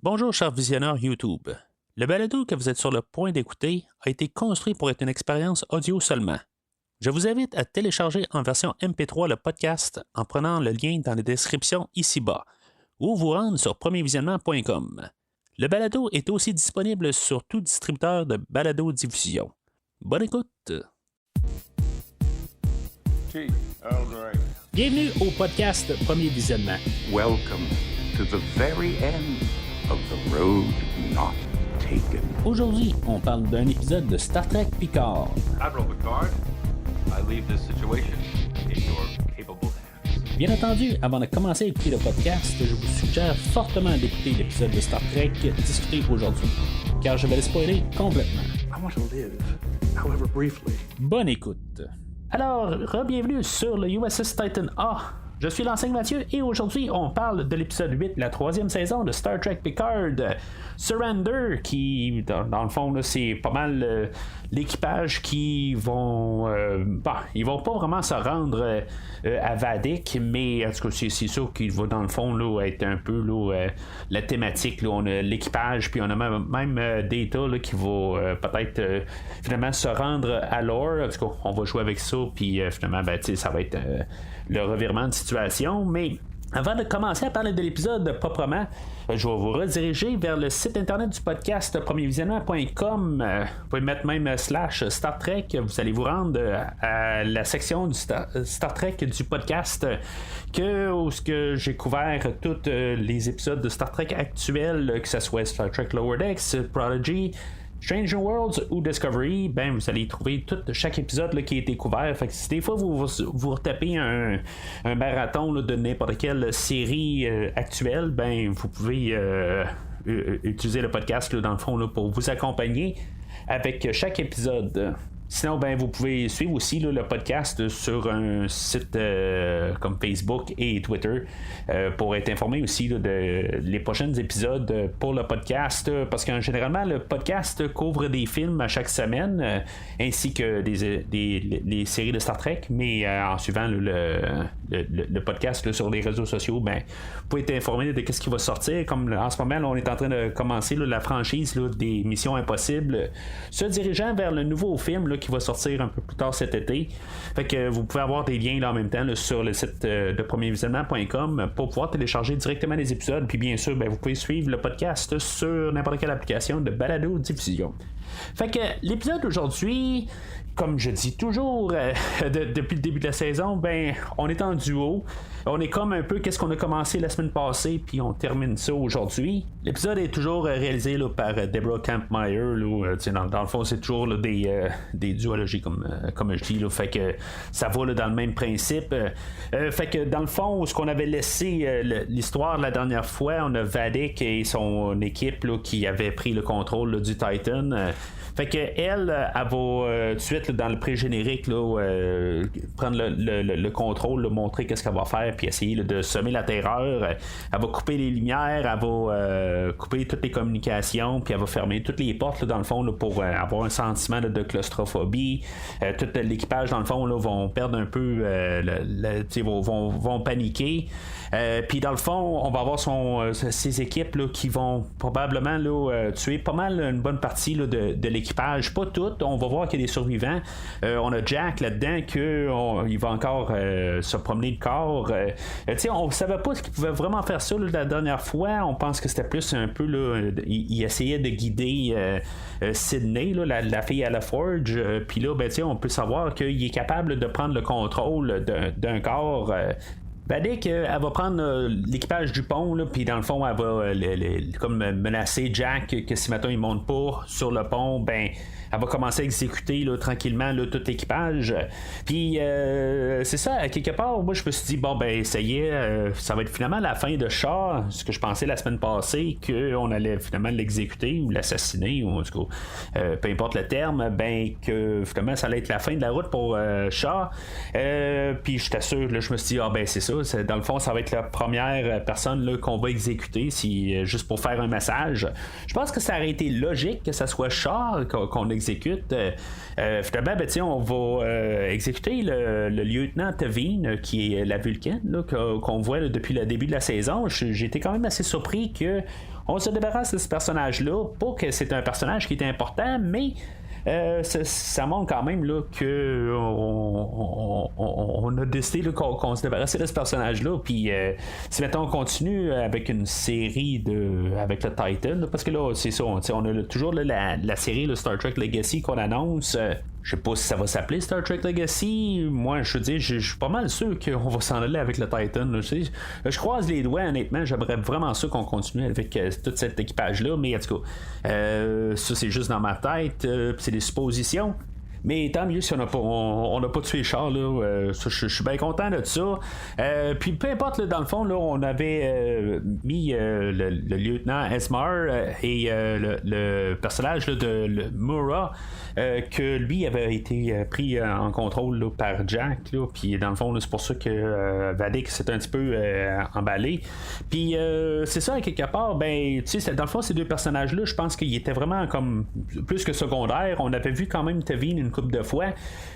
Bonjour, chers visionneurs YouTube. Le balado que vous êtes sur le point d'écouter a été construit pour être une expérience audio seulement. Je vous invite à télécharger en version MP3 le podcast en prenant le lien dans la description ici-bas ou vous rendre sur premiervisionnement.com. Le balado est aussi disponible sur tout distributeur de balado-diffusion. Bonne écoute! Bienvenue au podcast Premier Visionnement. Welcome to the very end of the road not taken. Aujourd'hui, on parle d'un épisode de Star Trek Picard. Admiral Picard, I leave this situation in your capable hands. Bien entendu, avant de commencer à écouter le podcast, je vous suggère fortement d'écouter l'épisode de Star Trek discuté aujourd'hui, car je vais le spoiler complètement. I want to live, however briefly. Bonne écoute. Alors, re-bienvenue sur le USS Titan A. Je suis l'enseigne Mathieu et aujourd'hui on parle de l'épisode 8 de la troisième saison de Star Trek Picard, Surrender, qui dans le fond là, c'est pas mal l'équipage qui vont ils vont pas vraiment se rendre à Vadic, mais en tout cas c'est sûr qu'il va dans le fond là, être un peu là, la thématique là, on a l'équipage puis on a même Data là, qui va peut-être finalement se rendre à Lore. En tout cas on va jouer avec ça puis finalement ça va être le revirement de situation, mais avant de commencer à parler de l'épisode proprement, je vais vous rediriger vers le site internet du podcast premiervisionnement.com. Vous pouvez mettre même /Star Trek. Vous allez vous rendre à la section du Star Trek du podcast où j'ai couvert tous les épisodes de Star Trek actuels, que ce soit Star Trek Lower Decks, Prodigy, Strange New Worlds ou Discovery. Vous allez trouver chaque épisode là, qui a été couvert. Fait que si des fois vous retapez un marathon là, de n'importe quelle série actuelle, vous pouvez utiliser le podcast là, dans le fond là, pour vous accompagner avec chaque épisode. Sinon, vous pouvez suivre aussi là, le podcast sur un site comme Facebook et Twitter pour être informé aussi là, de les prochains épisodes pour le podcast, parce que généralement le podcast couvre des films à chaque semaine ainsi que les séries de Star Trek, mais en suivant le podcast là, sur les réseaux sociaux, vous pouvez être informé de ce qui va sortir. Comme en ce moment, là, on est en train de commencer là, la franchise là, des Missions Impossibles, se dirigeant vers le nouveau film là, qui va sortir un peu plus tard cet été. Fait que vous pouvez avoir des liens là, en même temps là, sur le site de premiervisionnement.com pour pouvoir télécharger directement les épisodes. Puis bien sûr, vous pouvez suivre le podcast sur n'importe quelle application de balado diffusion. Fait que l'épisode d'aujourd'hui, comme je dis toujours depuis le début de la saison, on est en duo. On est comme un peu qu'est-ce qu'on a commencé la semaine passée, puis on termine ça aujourd'hui. L'épisode est toujours réalisé là, par Deborah Kampmeyer. Dans le fond, c'est toujours là, des duologies, comme je dis. Là, fait que ça va là, dans le même principe. Fait que dans le fond, ce qu'on avait laissé l'histoire la dernière fois, on a Vadic et son équipe là, qui avait pris le contrôle là, du Titan. Fait que elle va tout de suite là, dans le pré-générique là, prendre le contrôle, là, montrer qu'est-ce qu'elle va faire, puis essayer là, de semer la terreur. Elle va couper les lumières, elle va couper toutes les communications, puis elle va fermer toutes les portes là, dans le fond là, pour avoir un sentiment là, de claustrophobie. Tout l'équipage dans le fond là, vont perdre un peu, vont paniquer. Puis dans le fond, on va avoir ses équipes là, qui vont probablement là, tuer pas mal une bonne partie là, de l'équipage, pas toutes. On va voir qu'il y a des survivants. On a Jack là-dedans il va encore se promener le corps. On savait pas qu'il pouvait vraiment faire ça là, la dernière fois. On pense que c'était plus un peu là, il essayait de guider Sydney, là, la fille à la Forge. Puis là, on peut savoir qu'il est capable de prendre le contrôle d'un corps. Vadic, elle va prendre l'équipage du pont, puis dans le fond, elle va comme menacer Jack que si maintenant il monte pas sur le pont, elle va commencer à exécuter là, tranquillement là, tout l'équipage. Puis c'est ça, à quelque part, moi je me suis dit, ça y est, ça va être finalement la fin de Shaw, ce que je pensais la semaine passée, qu'on allait finalement l'exécuter ou l'assassiner, ou en tout cas, peu importe le terme, que finalement ça allait être la fin de la route pour Shaw. Puis je t'assure, là, je me suis dit, c'est ça, dans le fond, ça va être la première personne là, qu'on va exécuter, juste pour faire un message. Je pense que ça aurait été logique que ça soit Shaw qu'on exécute. Finalement, on va exécuter le lieutenant Tevin, qui est la Vulcaine, là, qu'on voit là, depuis le début de la saison. J'ai été quand même assez surpris que on se débarrasse de ce personnage-là. Pas que c'est un personnage qui était important, mais ça montre quand même là, que on a décidé là, qu'on se débarrassait de ce personnage-là. Puis si maintenant on continue avec une série avec le Titan, là, parce que là, c'est ça, on a toujours là, la série le Star Trek Legacy qu'on annonce. Je sais pas si ça va s'appeler Star Trek Legacy. Moi, je veux dire, je suis pas mal sûr qu'on va s'en aller avec le Titan. Là, je croise les doigts, honnêtement. J'aimerais vraiment ça qu'on continue avec tout cet équipage-là. Mais en tout cas, ça, c'est juste dans ma tête. C'est des suppositions. Mais tant mieux si on n'a pas tué Charles. Je suis bien content de ça. Puis peu importe, là, dans le fond, là, on avait mis le lieutenant Esmar et le personnage là, de Mura, que lui avait été pris en contrôle là, par Jack. Puis dans le fond, là, c'est pour ça que Vadik s'est un petit peu emballé. Puis c'est ça, quelque part, ben, tu sais, dans le fond, ces deux personnages-là, je pense qu'ils étaient vraiment comme plus que secondaires. On avait vu quand même Tevin une couple de fois.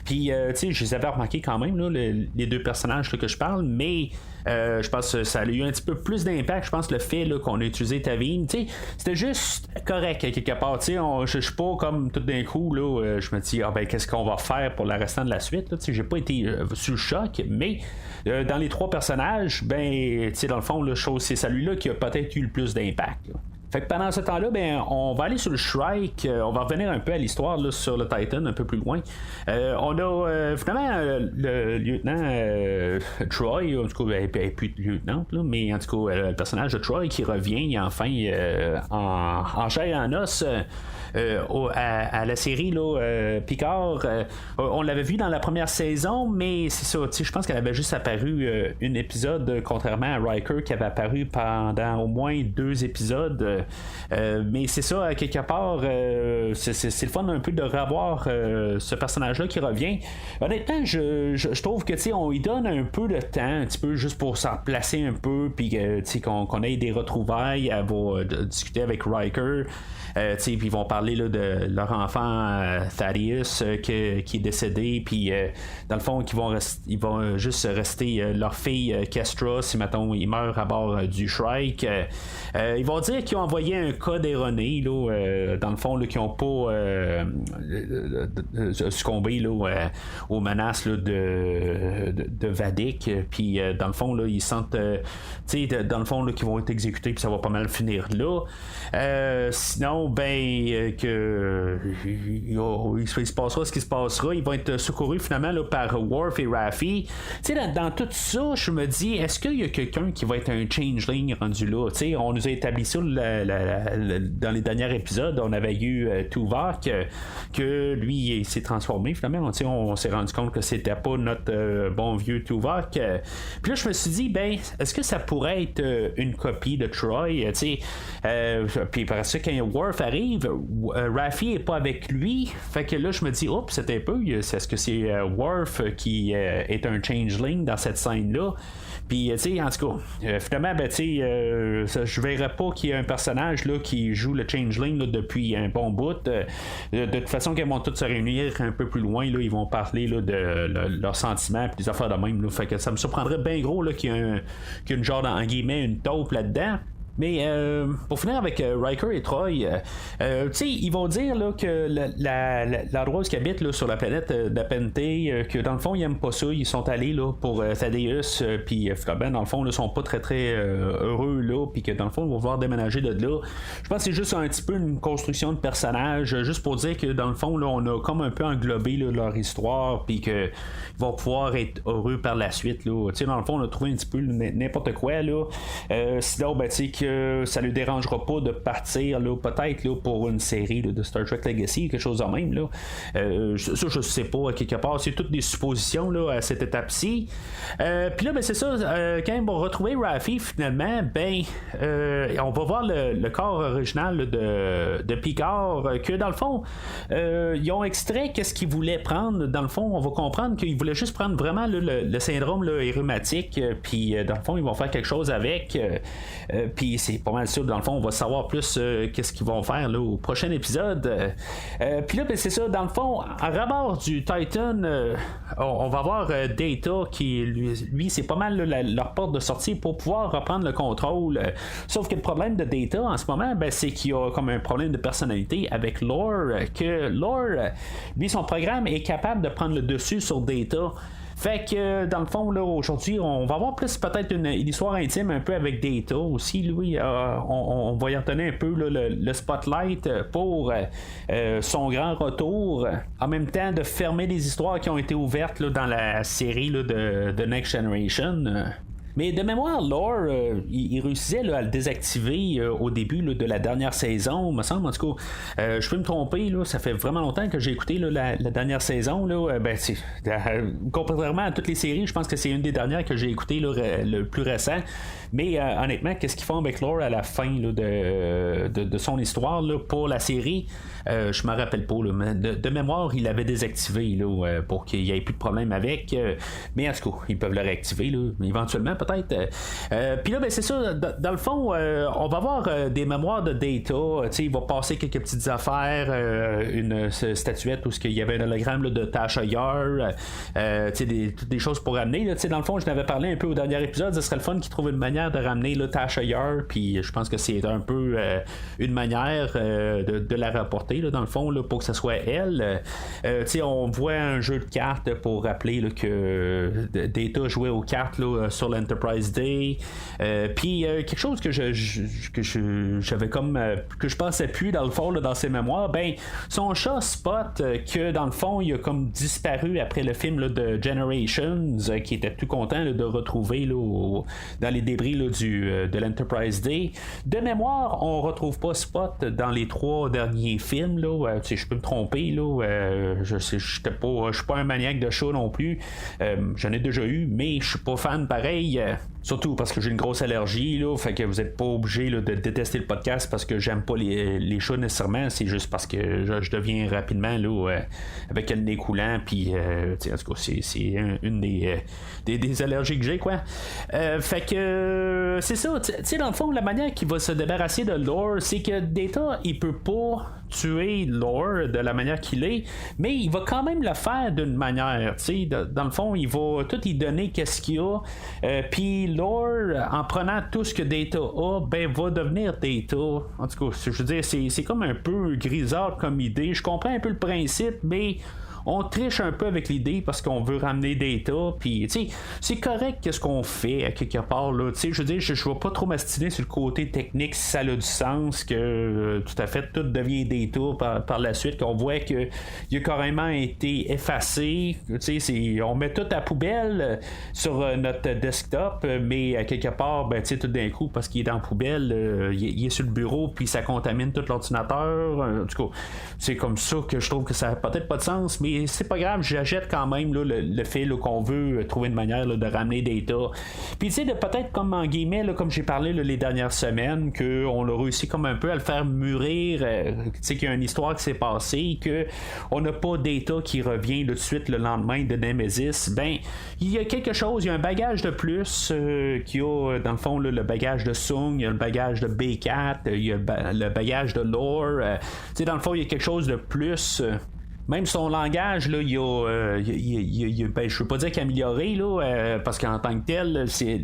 Puis, tu sais, je les avais remarqués quand même, là, les deux personnages là, que je parle, mais je pense que ça a eu un petit peu plus d'impact. Je pense le fait là, qu'on a utilisé Tevin, tu sais, c'était juste correct quelque part. Tu sais, je suis pas comme tout d'un coup, là, je me dis, ben, qu'est-ce qu'on va faire pour le restant de la suite? Tu sais, j'ai pas été sous le choc, mais dans les trois personnages, ben, tu sais, dans le fond, c'est celui-là qui a peut-être eu le plus d'impact. Là. Fait que pendant ce temps-là, ben, on va aller sur le Shrike. On va revenir un peu à l'histoire là, sur le Titan, un peu plus loin. On a finalement le lieutenant Troy, en tout cas, elle n'est plus lieutenant, là, mais en tout cas, le personnage de Troy qui revient enfin en chair et en os. À la série là, Picard, on l'avait vu dans la première saison, mais c'est ça, je pense qu'elle avait juste apparu un épisode, contrairement à Riker qui avait apparu pendant au moins 2 épisodes. Mais c'est ça, à quelque part, c'est le fun un peu de revoir ce personnage-là qui revient. Honnêtement, je trouve que on lui donne un peu de temps, un petit peu juste pour s'en placer un peu, puis qu'on ait des retrouvailles, à discuter avec Riker. Puis ils vont parler là, de leur enfant Thaddeus qui est décédé, puis dans le fond ils vont juste rester leur fille Kestra si mettons il meurt à bord du Shrike. Ils vont dire qu'ils ont envoyé un code erroné là, dans le fond là, qu'ils n'ont pas succombé là, aux menaces là, de Vadik, puis dans le fond là, ils sentent dans le fond là, qu'ils vont être exécutés, puis ça va pas mal finir là. Sinon ben que il se passera ce qui se passera. Ils vont être secourus finalement là, par Worf et Raffi. Dans tout ça, je me dis, est-ce qu'il y a quelqu'un qui va être un changeling rendu là? On nous a établi ça dans les derniers épisodes. On avait eu Tuvok que lui il s'est transformé finalement. On s'est rendu compte que c'était pas notre bon vieux Tuvok. Puis là je me suis dit, ben est-ce que ça pourrait être une copie de Troy? Puis par ça quand Worf arrive, Raffi est pas avec lui. Fait que là je me dis, oups, c'est un peu, est-ce que c'est Worf qui est un changeling dans cette scène là? Puis en tout cas, finalement ben je verrais pas qu'il y ait un personnage là qui joue le changeling là, depuis un bon bout. De toute façon, quand ils vont tous se réunir un peu plus loin là, ils vont parler là, de leurs sentiments et des affaires de même là. Fait que ça me surprendrait bien gros là, qu'il y ait une genre en guillemets une taupe là-dedans. Mais pour finir avec Riker et Troy, ils vont dire là, que l'endroit qui habite là, sur la planète d'Apente, que dans le fond ils n'aiment pas ça, ils sont allés là, pour Thaddeus, puis dans le fond ils sont pas très très heureux là, puis que dans le fond ils vont vouloir déménager de là. Je pense que c'est juste un petit peu une construction de personnage, juste pour dire que dans le fond là, on a comme un peu englobé là, leur histoire, puis qu'ils vont pouvoir être heureux par la suite là. Dans le fond on a trouvé un petit peu n'importe quoi là. Sinon ben tu sais que ça ne lui dérangera pas de partir là, peut-être là, pour une série là, de Star Trek Legacy, quelque chose de même. Là. Ça, je sais pas, quelque part. C'est toutes des suppositions là, à cette étape-ci. Puis là, ben, c'est ça, quand ils vont retrouver Raffi, finalement, ben, on va voir le corps original là, de Picard, que dans le fond, ils ont extrait qu'est-ce qu'ils voulaient prendre. Dans le fond, on va comprendre qu'ils voulaient juste prendre vraiment là, le syndrome là, rhumatique, puis dans le fond, ils vont faire quelque chose avec. Puis c'est pas mal sûr, dans le fond, on va savoir plus qu'est-ce qu'ils vont faire là, au prochain épisode. Puis là, ben, c'est ça, dans le fond, à rebord du Titan, on va voir Data qui, lui c'est pas mal là, leur porte de sortie pour pouvoir reprendre le contrôle. Sauf que le problème de Data en ce moment, ben, c'est qu'il y a comme un problème de personnalité avec Lore, que Lore, lui, son programme est capable de prendre le dessus sur Data. Fait que dans le fond, là, aujourd'hui, on va avoir plus peut-être une histoire intime un peu avec Data aussi. Lui, on va y en tenir un peu là, le spotlight pour son grand retour. En même temps, de fermer les histoires qui ont été ouvertes là, dans la série là, de Next Generation. Mais de mémoire, Lore, il réussissait là, à le désactiver au début là, de la dernière saison, me semble. En tout cas, je peux me tromper, là, ça fait vraiment longtemps que j'ai écouté là, la dernière saison. Là, ben, contrairement à toutes les séries, je pense que c'est une des dernières que j'ai écoutées là, le plus récent. Mais honnêtement, qu'est-ce qu'ils font avec Lore à la fin là, de son histoire là, pour la série? Je me rappelle pas, là, mais de mémoire, il l'avait désactivé là, pour qu'il n'y ait plus de problème avec. Mais en tout cas, ils peuvent le réactiver là, éventuellement peut-être. Puis là, ben, c'est ça, dans le fond, on va avoir des mémoires de Data. Il va passer quelques petites affaires, une statuette où il y avait un hologramme là, de Tasha Yar, des choses pour ramener. Là, dans le fond, je n'avais parlé un peu au dernier épisode, ce serait le fun qu'ils trouvent une manière de ramener là, Tasha Yar, puis je pense que c'est un peu une manière de la rapporter là, dans le fond là, pour que ce soit elle. On voit un jeu de cartes pour rappeler là, que Data jouait aux cartes là, sur l'Enterprise Day, puis quelque chose que j'avais comme que je pensais plus dans le fond là, dans ses mémoires, ben son chat Spot, que dans le fond il a comme disparu après le film là, de Generations, qui était tout content là, de retrouver là, dans les débris là, de l'Enterprise Day. De mémoire, on retrouve pas Spot dans les 3 derniers films là, je peux me tromper là, je suis pas un maniaque de chat non plus, j'en ai déjà eu, mais je suis pas fan pareil. Surtout parce que j'ai une grosse allergie, là, fait que vous n'êtes pas obligé là, de détester le podcast parce que j'aime pas les chats nécessairement, c'est juste parce que je deviens rapidement là, avec le nez coulant, puis en tout cas c'est une des allergies que j'ai, quoi. Fait que c'est ça, tu sais, dans le fond, la manière qu'il va se débarrasser de Lore, c'est que Data, il peut pas tuer Lore de la manière qu'il est, mais il va quand même le faire d'une manière, tu sais, dans le fond, il va tout y donner qu'est-ce qu'il y a, puis Lore, en prenant tout ce que Data a, ben va devenir Data. En tout cas, je veux dire, c'est comme un peu grisard comme idée. Je comprends un peu le principe, mais on triche un peu avec l'idée parce qu'on veut ramener Data, puis tu sais, c'est correct qu'est-ce qu'on fait à quelque part là, tu sais, je veux dire, je vais pas trop m'astiner sur le côté technique si ça a du sens que tout à fait tout devient Data par la suite, qu'on voit que il a carrément été effacé, tu sais, on met tout à poubelle sur notre desktop, mais à quelque part, ben tu sais, tout d'un coup parce qu'il est dans la poubelle, il est sur le bureau puis ça contamine tout l'ordinateur, en tout cas, c'est comme ça que je trouve que ça a peut-être pas de sens, mais c'est pas grave, j'achète quand même là, le fait là, qu'on veut trouver une manière là, de ramener Data. Puis tu sais, de peut-être comme en guillemets, là, comme j'ai parlé là, les dernières semaines, qu'on a réussi comme un peu à le faire mûrir, tu sais qu'il y a une histoire qui s'est passée, qu'on n'a pas Data qui revient là, tout de suite le lendemain de Nemesis. Ben, il y a quelque chose, il y a un bagage de plus qu'il y a dans le fond là, le bagage de Sung, il y a le bagage de B4, il y a le bagage de Lore. Tu sais, dans le fond, il y a quelque chose de plus. Même son langage, là, ben, je veux pas dire qu'amélioré, là, parce qu'en tant que tel, c'est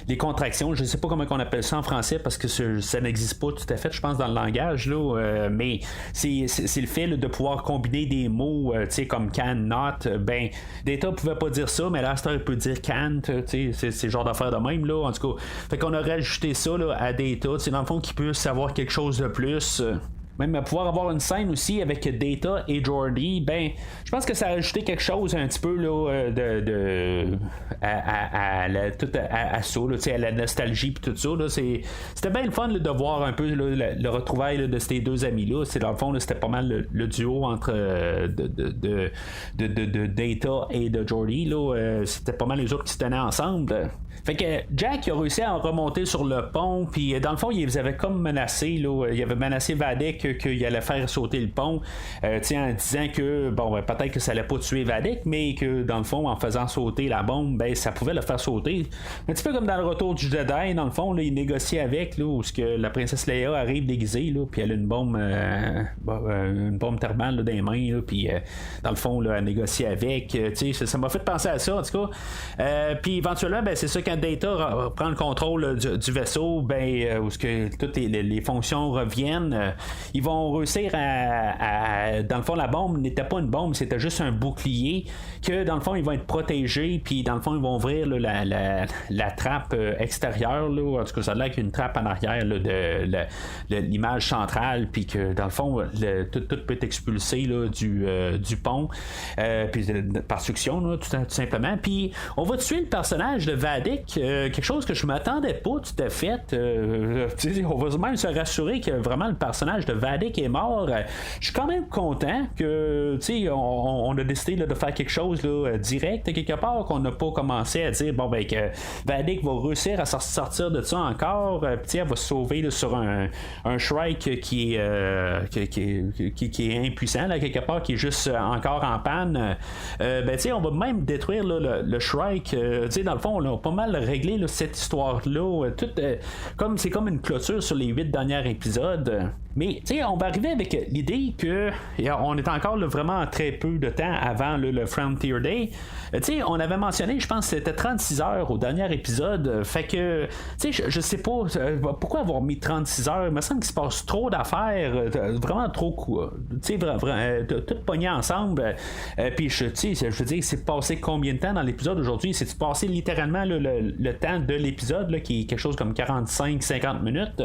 les contractions, je sais pas comment on appelle ça en français, parce que ça n'existe pas tout à fait, je pense, dans le langage, là, mais c'est le fait là, de pouvoir combiner des mots, tu sais, comme can, not, ben, Data pouvait pas dire ça, mais là, il peut dire can't, tu sais, c'est le genre d'affaire de même, là, en tout cas. Fait qu'on aurait ajouté ça là, à Data, tu sais, dans le fond, qu'il puisse savoir quelque chose de plus. même pouvoir avoir une scène aussi avec Data et Geordi, ben je pense que ça a ajouté quelque chose un petit peu là, à ça, là, à la nostalgie et tout ça. Là, c'était bien le fun là, de voir un peu là, le retrouvail là, de ces deux amis-là. Dans le fond, là, c'était pas mal le duo entre de Data et de Geordi. Là, c'était pas mal les autres qui se tenaient ensemble. Fait que Jack a réussi à remonter sur le pont, puis dans le fond, il les avait comme menacé, là, il avait menacé Vadek qu'il allait faire sauter le pont, en disant que bon, peut-être que ça allait pas tuer Vadek, mais que dans le fond, en faisant sauter la bombe, ben ça pouvait le faire sauter. Un petit peu comme dans le retour du Jedi, dans le fond, là, il négocie avec, là, où ce que la princesse Leia arrive déguisée, là, puis elle a une bombe thermale là, dans les mains, là, puis dans le fond, là, elle négocie avec, ça m'a fait penser à ça, en tout cas. Puis éventuellement, ben c'est ça, quand Data prend le contrôle du vaisseau, ben où ce que toutes les fonctions reviennent, ils vont réussir à dans le fond, la bombe n'était pas une bombe, c'était juste un bouclier, que dans le fond ils vont être protégés, puis dans le fond ils vont ouvrir là, la trappe extérieure, là, en tout cas ça a l'air qu'une trappe en arrière là, de l'image centrale, puis que dans le fond tout peut être expulsé là, du pont, puis par succion là, tout simplement. Puis on va tuer le personnage de Vadek, quelque chose que je m'attendais pas tout à fait. On va même se rassurer que vraiment le personnage de Vadek est mort. Je suis quand même content que on a décidé là, de faire quelque chose là, direct quelque part, qu'on n'a pas commencé à dire bon ben que Vadek va réussir à sortir de ça encore, elle va se sauver là, sur un Shrike qui est impuissant là, quelque part, qui est juste encore en panne. On va même détruire là, le Shrike. Dans le fond, on a pas mal réglé là, cette histoire-là. Comme c'est comme une clôture sur les 8 derniers épisodes. Mais on va arriver avec l'idée que on est encore là, vraiment très peu de temps avant là, le Frontier Day. On avait mentionné, je pense que c'était 36 heures au dernier épisode. Fait que je sais pas pourquoi avoir mis 36 heures. Il me semble qu'il se passe trop d'affaires, vraiment trop tout pogné ensemble. Puis je veux dire, c'est passé combien de temps dans l'épisode aujourd'hui? C'est passé littéralement là, le temps de l'épisode là, qui est quelque chose comme 45-50 minutes.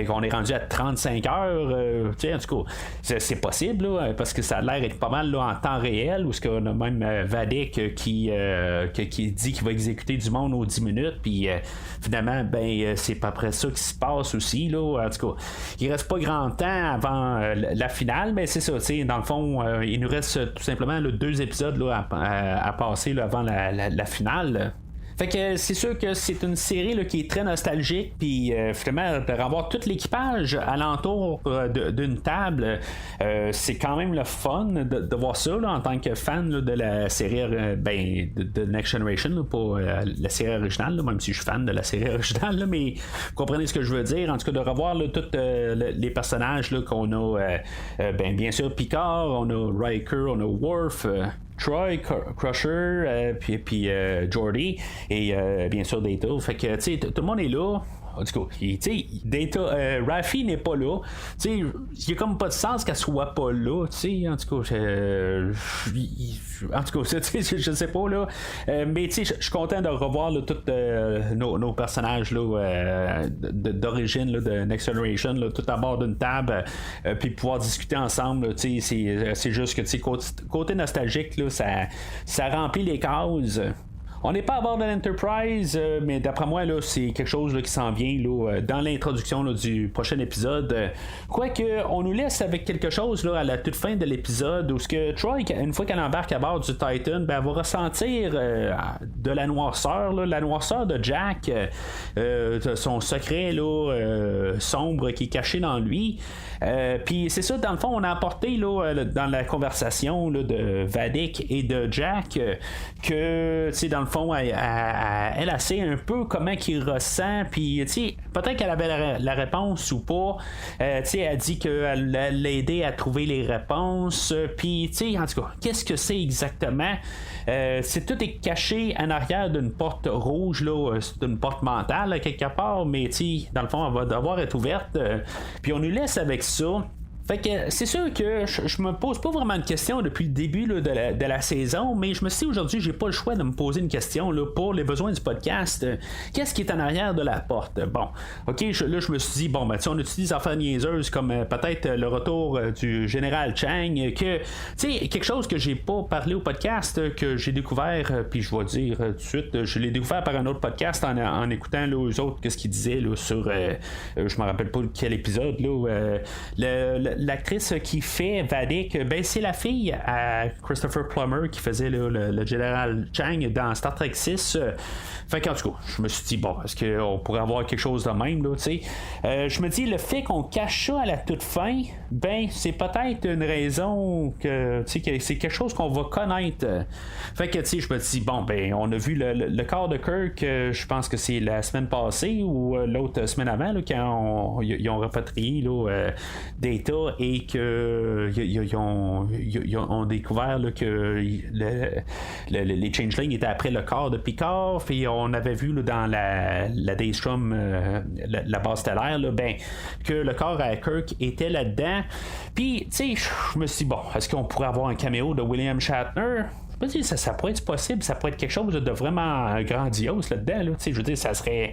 Qu'on est rendu à 35 heures. En tout cas, c'est possible là, parce que ça a l'air d'être pas mal là, en temps réel, où ce qu'on a même Vadek qui dit qu'il va exécuter du monde aux 10 minutes, puis finalement c'est pas après ça qui se passe aussi là. En tout cas, il reste pas grand temps avant la finale, mais c'est ça, dans le fond, il nous reste tout simplement là, 2 épisodes là, à passer là, avant la finale. Fait que c'est sûr que c'est une série là, qui est très nostalgique, puis finalement de revoir tout l'équipage alentour d'une table, c'est quand même le fun de voir ça là, en tant que fan là, de la série de Next Generation, là, pas la série originale, là, même si je suis fan de la série originale, là, mais vous comprenez ce que je veux dire, en tout cas de revoir là, tous les personnages là, qu'on a, bien sûr Picard, on a Riker, on a Worf, Troy, Crusher, puis Geordi et bien sûr Data. Fait que tout le monde est là. En tout cas, Data, Raffi n'est pas là. Il n'y a comme pas de sens qu'elle soit pas là. En tout cas, je sais pas là. Mais je suis content de revoir là, tous nos personnages là, d'origine là, de Next Generation, là, tout à bord d'une table, puis pouvoir discuter ensemble. Là, c'est juste que côté nostalgique, là, ça remplit les cases. On n'est pas à bord de l'Enterprise, mais d'après moi, là, c'est quelque chose là, qui s'en vient là, dans l'introduction là, du prochain épisode. Quoique, on nous laisse avec quelque chose là, à la toute fin de l'épisode où ce que Troy, une fois qu'elle embarque à bord du Titan, elle va ressentir de la noirceur, là, la noirceur de Jack, son secret là, sombre qui est caché dans lui. Puis c'est ça, dans le fond, on a apporté là, dans la conversation là, de Vadek et de Jack que, dans le fond, elle sait un peu comment qu'il ressent, puis peut-être qu'elle avait la réponse ou pas. Elle dit qu'elle l'a aidé à trouver les réponses, puis en tout cas, qu'est-ce que c'est exactement? Tout est caché en arrière d'une porte rouge, là, d'une porte mentale là, quelque part, mais dans le fond, elle va devoir être ouverte, puis on nous laisse avec ça. Fait que c'est sûr que je me pose pas vraiment de questions depuis le début là, de la saison, mais je me suis dit aujourd'hui, j'ai pas le choix de me poser une question là, pour les besoins du podcast. Qu'est-ce qui est en arrière de la porte? Bon, ok, là je me suis dit, bon, ben, on utilise des affaires niaiseuses comme peut-être le retour du général Chang, que, tu sais, quelque chose que j'ai pas parlé au podcast, que j'ai découvert, puis je vais dire tout de suite, je l'ai découvert par un autre podcast en écoutant là, eux autres, qu'est-ce qu'ils disaient là, sur, je me rappelle pas quel épisode, là, l'actrice qui fait Vadik, ben c'est la fille à Christopher Plummer qui faisait le général Chang dans Star Trek 6. Fait qu'en tout cas, je me suis dit, bon, est-ce qu'on pourrait avoir quelque chose de même, là, tu sais. Je me dis, le fait qu'on cache ça à la toute fin, ben, c'est peut-être une raison que, tu sais, que c'est quelque chose qu'on va connaître. Fait que, tu sais, je me dis, bon, ben, on a vu le corps de Kirk, je pense que c'est la semaine passée ou l'autre semaine avant, là, quand ils ont rapatrié là, Data et qu'ils ont découvert là, que les Changelings étaient après le corps de Picard, puis on avait vu là, dans la Daystrom, la base stellaire, là, ben, que le corps à Kirk était là-dedans. Puis, tu sais, je me suis dit, bon, est-ce qu'on pourrait avoir un caméo de William Shatner? Je me dis, ça pourrait être possible, ça pourrait être quelque chose de vraiment grandiose là-dedans. Là. Je veux dire, ça serait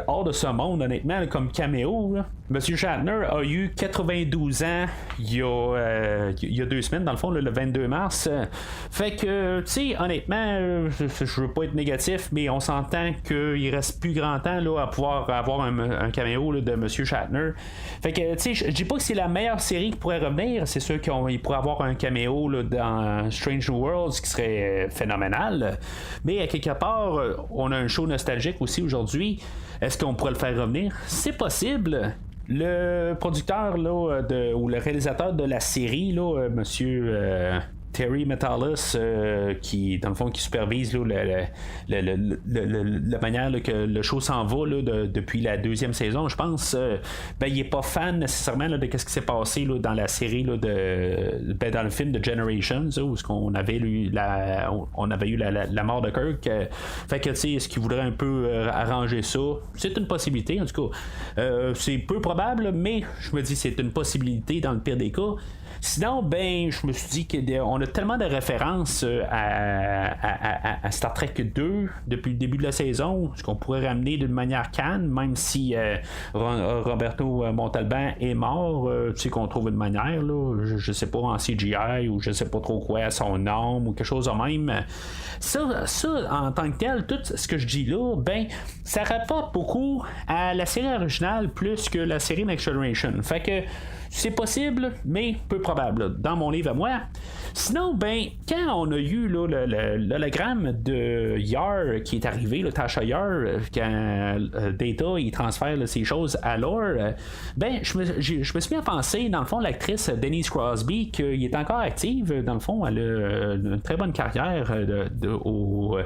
hors de ce monde, honnêtement, là, comme caméo. Là. Monsieur Shatner a eu 92 ans il y a 2 semaines, dans le fond, là, le 22 mars. Fait que, tu sais, honnêtement, je veux pas être négatif, mais on s'entend qu'il reste plus grand temps là, à pouvoir avoir un caméo là, de Monsieur Shatner. Fait que, tu sais, je dis pas que c'est la meilleure série qui pourrait revenir. C'est sûr qu'il pourrait avoir un caméo là, dans Strange New Worlds qui serait phénoménal, mais à quelque part on a un show nostalgique aussi aujourd'hui. Est-ce qu'on pourrait le faire revenir? C'est possible. Le producteur là, ou le réalisateur de la série là, monsieur Terry Metalis, qui dans le fond qui supervise là, la manière là, que le show s'en va là, depuis la 2e saison, je pense, ben, il est pas fan nécessairement là, de ce qui s'est passé là, dans la série là, dans le film de Generations là, où on avait eu la mort de Kirk. Fait que tu sais, est-ce qu'il voudrait un peu arranger ça? C'est une possibilité en tout cas. C'est peu probable, mais je me dis c'est une possibilité dans le pire des cas. Sinon, ben, je me suis dit qu'on a tellement de références à Star Trek 2 depuis le début de la saison, ce qu'on pourrait ramener d'une manière calme, même si Roberto Montalban est mort, tu sais qu'on trouve une manière, là, je sais pas, en CGI ou je sais pas trop quoi, son âme ou quelque chose de même. Ça, en tant que tel, tout ce que je dis là, ben, ça rapporte beaucoup à la série originale plus que la série Next Generation. Fait que c'est possible, mais peu probable, dans mon livre à moi. Sinon, ben, quand on a eu là, l'hologramme de Yar qui est arrivé, le Tasha Yar, quand Data il transfère là, ces choses à Lore, ben, je me suis mis à penser, dans le fond, l'actrice Denise Crosby, qui est encore active, dans le fond, elle a une très bonne carrière au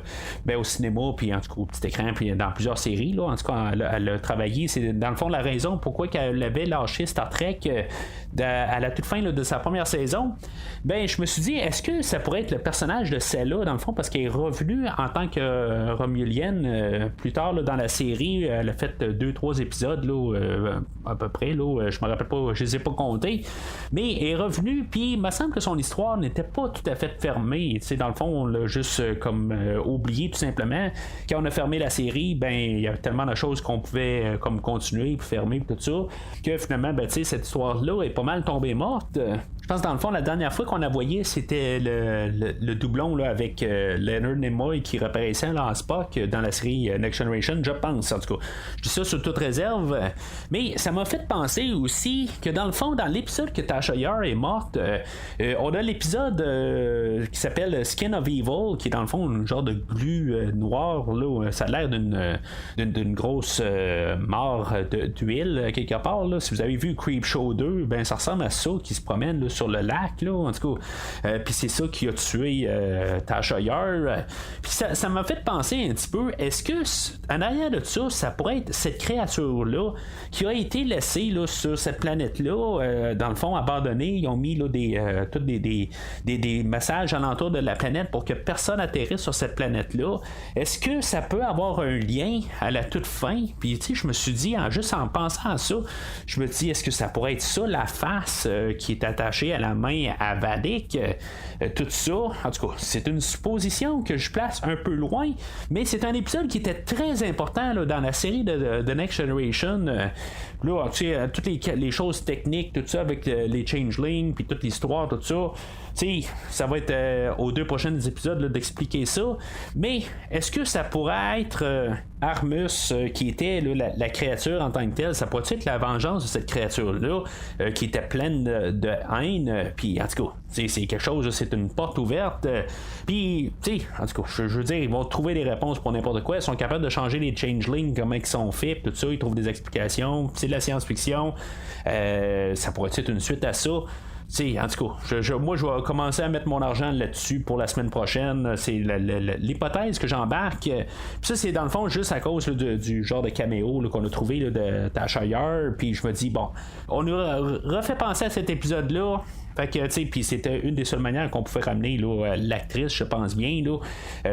cinéma, puis en tout cas au petit écran, puis dans plusieurs séries, là, en tout cas, elle a travaillé. C'est dans le fond la raison pourquoi qu'elle avait lâché Star Trek à la toute fin là, de sa première saison. Ben, je me suis dit, est-ce que ça pourrait être le personnage de celle-là, dans le fond, parce qu'elle est revenue en tant que Romulienne plus tard là, dans la série. Elle a fait 2-3 épisodes là, à peu près. Là, je me rappelle pas, je les ai pas comptés. Mais elle est revenue, puis il me semble que son histoire n'était pas tout à fait fermée. Tu sais, dans le fond, on l'a juste comme oublié tout simplement. Quand on a fermé la série, ben, il y avait tellement de choses qu'on pouvait comme continuer, puis fermer, puis tout ça, que finalement, ben, tu sais, cette histoire-là est pas mal tombée morte. Je pense dans le fond la dernière fois qu'on a voyé c'était le doublon là, avec Leonard Nimoy qui reparaissait là, en Spock dans la série Next Generation, je pense en tout cas. Je dis ça sur toute réserve, mais ça m'a fait penser aussi que dans le fond dans l'épisode que Tasha Yar est morte, on a l'épisode qui s'appelle Skin of Evil, qui est dans le fond un genre de glu noir là, ça a l'air d'une grosse mare d'huile quelque part là. Si vous avez vu Creepshow 2, ben ça ressemble à ça qui se promène là, sur le lac, là, en tout cas. Puis c'est ça qui a tué Tasha Yar. Puis ça m'a fait penser un petit peu, est-ce que en arrière de ça pourrait être cette créature-là qui a été laissée là, sur cette planète-là, dans le fond abandonnée. Ils ont mis là, tous des messages alentour de la planète pour que personne atterrisse sur cette planète-là. Est-ce que ça peut avoir un lien à la toute fin? Puis tu sais, je me suis dit, juste en pensant à ça, je me dis, est-ce que ça pourrait être ça, la face qui est attachée à la main à Vadik? Tout ça, en tout cas, c'est une supposition que je place un peu loin, mais c'est un épisode qui était très important là, dans la série de Next Generation. Là, tu sais, toutes les choses techniques, tout ça, avec les changelings, puis toute l'histoire, tout ça. Tu sais, ça va être aux 2 prochains épisodes là, d'expliquer ça. Mais est-ce que ça pourrait être Armus qui était là, la créature en tant que telle? Ça pourrait être la vengeance de cette créature-là qui était pleine de haine? Puis en tout cas, c'est quelque chose, c'est une porte ouverte. Puis, tu sais, en tout cas, je veux dire, ils vont trouver des réponses pour n'importe quoi. Ils sont capables de changer les changelings, comment ils sont faits, tout ça. Ils trouvent des explications. C'est de la science-fiction. Ça pourrait être une suite à ça. T'sais, en tout cas, moi je vais commencer à mettre mon argent là-dessus pour la semaine prochaine. C'est l'hypothèse que j'embarque. Puis ça, c'est dans le fond juste à cause là, du genre de caméo là, qu'on a trouvé là, de Tasha Yar. Puis je me dis, bon, on nous refait penser à cet épisode-là. Fait que, tu sais, puis c'était une des seules manières qu'on pouvait ramener là, l'actrice, je pense bien. Là.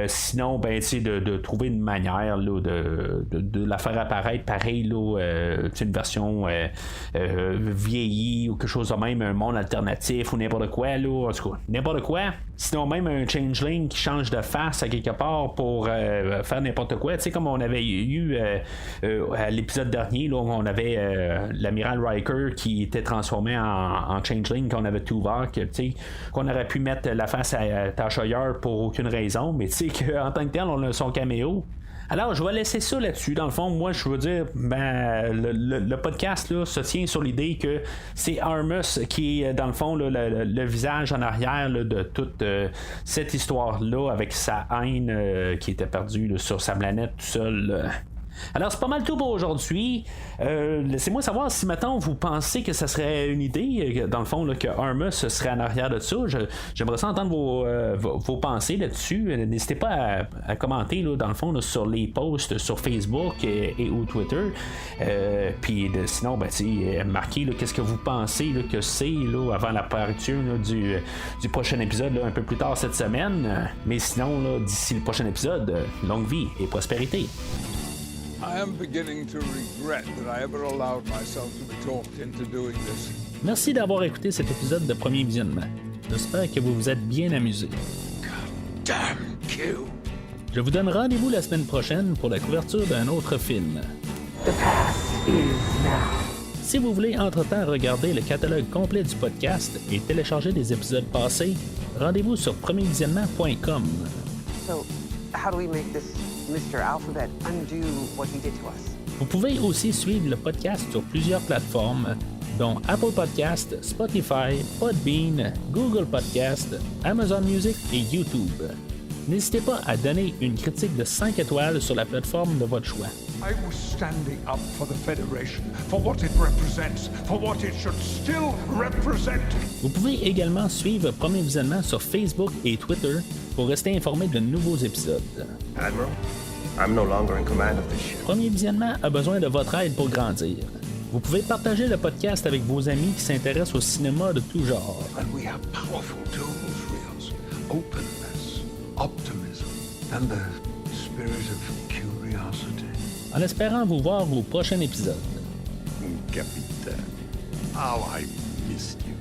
Sinon, ben, tu sais, de trouver une manière là, de la faire apparaître pareil, là, une version vieillie ou quelque chose de même, un monde alternatif ou n'importe quoi, là. En tout cas, n'importe quoi. Sinon, même un changeling qui change de face à quelque part pour faire n'importe quoi. Tu sais, comme on avait eu à l'épisode dernier, là, où on avait l'amiral Riker qui était transformé en changeling, qu'on avait tout ouvert, qu'on aurait pu mettre la face à Tasha Yar pour aucune raison, mais tu sais qu'en tant que tel, on a son caméo. Alors, je vais laisser ça là-dessus. Dans le fond, moi, je veux dire, ben, le podcast là, se tient sur l'idée que c'est Armus qui est, dans le fond, là, le visage en arrière là, de toute cette histoire-là, avec sa haine qui était perdue là, sur sa planète tout seul. Alors, c'est pas mal tout pour aujourd'hui. Laissez-moi savoir si maintenant vous pensez que ça serait une idée, dans le fond, là, que Armus serait en arrière de ça. J'aimerais ça entendre vos pensées là-dessus. N'hésitez pas à commenter, là, dans le fond, là, sur les posts sur Facebook et ou Twitter. Puis sinon, ben, marquez là, qu'est-ce que vous pensez là, que c'est là, avant l'apparition là, du prochain épisode, là, un peu plus tard cette semaine. Mais sinon, là, d'ici le prochain épisode, longue vie et prospérité. I am beginning to regret that I ever allowed myself to be talked into doing this. Merci d'avoir écouté cet épisode de Premier Visionnement. J'espère que vous vous êtes bien amusés. God damn Q. Je vous donne rendez-vous la semaine prochaine pour la couverture d'un autre film. The past is now. Si vous voulez entre-temps regarder le catalogue complet du podcast et télécharger des épisodes passés, rendez-vous sur premiervisionnement.com. So, how do we make this Mr. Alphabet undo what he did to us? Vous pouvez aussi suivre le podcast sur plusieurs plateformes, dont Apple Podcast, Spotify, Podbean, Google Podcast, Amazon Music et YouTube. N'hésitez pas à donner une critique de 5 étoiles sur la plateforme de votre choix. I was standing up for the Federation, for what it represents, for what it should still represent. Vous pouvez également suivre Premier Visionnement sur Facebook et Twitter pour rester informé de nouveaux épisodes. Admiral, I'm no longer in command of this ship. Premier Visionnement a besoin de votre aide pour grandir. Vous pouvez partager le podcast avec vos amis qui s'intéressent au cinéma de tout genre. And we have powerful tools, Rios. Openness, optimism, and the spirit of curiosity. En espérant vous voir au prochain épisode. Capitaine, how I missed you.